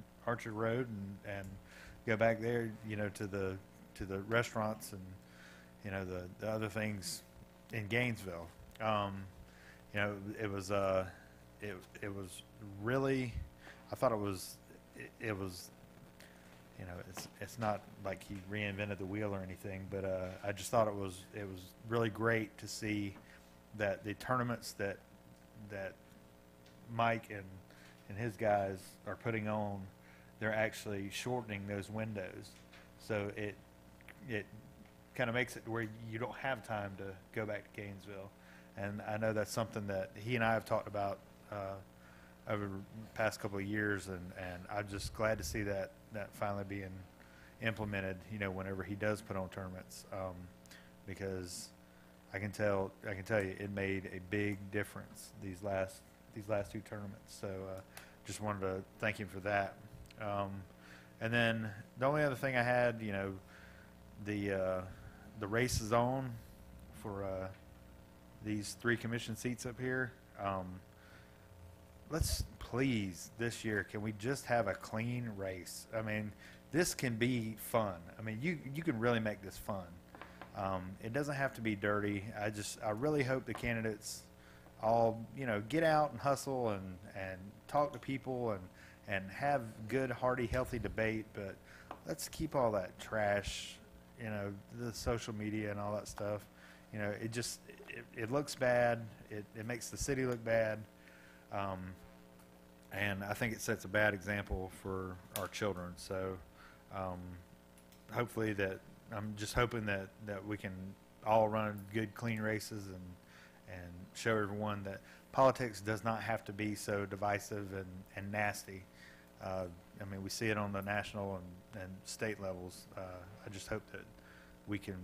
Road and go back there, to the restaurants and the other things in Gainesville. It was really, I thought it was it's not like he reinvented the wheel or anything, but I just thought it was really great to see that the tournaments that Mike and his guys are putting on, they're actually shortening those windows, so it kind of makes it where you don't have time to go back to Gainesville. And I know that's something that he and I have talked about over the past couple of years, and I'm just glad to see that finally being implemented, whenever he does put on tournaments, because I can tell you it made a big difference these last two tournaments. So just wanted to thank him for that. And then the only other thing I had, the race is on for these 3 commission seats up here. Let's please this year, can we just have a clean race? I mean, this can be fun. I mean, you can really make this fun. It doesn't have to be dirty. I really hope the candidates all, get out and hustle and talk to people and have good, hearty, healthy debate. But let's keep all that trash, the social media and all that stuff. It looks bad. It makes the city look bad. And I think it sets a bad example for our children. So hopefully I'm just hoping that we can all run good, clean races and show everyone that politics does not have to be so divisive and nasty. I mean, we see it on the national and state levels. I just hope that we can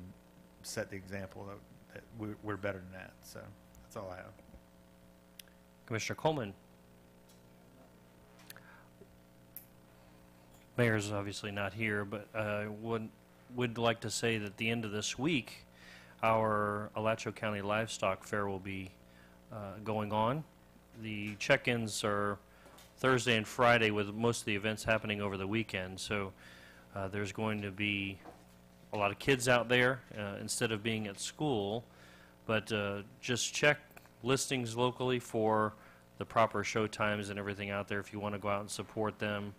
set the example that we're better than that. So that's all I have. Commissioner Coleman. Mayor's obviously not here, but would like to say that at the end of this week, our Alachua County Livestock Fair will be going on. The check-ins are Thursday and Friday, with most of the events happening over the weekend. So there's going to be a lot of kids out there instead of being at school. But just check listings locally for the proper show times and everything out there if you want to go out and support them.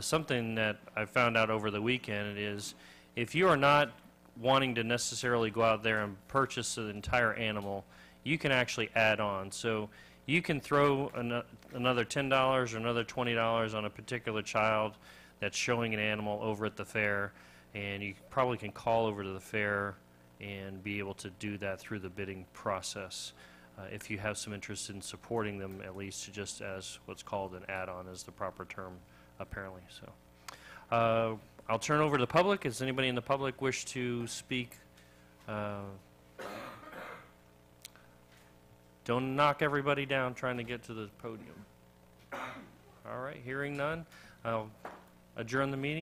Something that I found out over the weekend is if you are not wanting to necessarily go out there and purchase the entire animal, you can actually add on. So you can throw another $10 or another $20 on a particular child that's showing an animal over at the fair, and you probably can call over to the fair and be able to do that through the bidding process. If you have some interest in supporting them, at least just as what's called an add-on is the proper term, apparently. So I'll turn over to the public. Does anybody in the public wish to speak? Don't knock everybody down trying to get to the podium. All right, hearing none, I'll adjourn the meeting.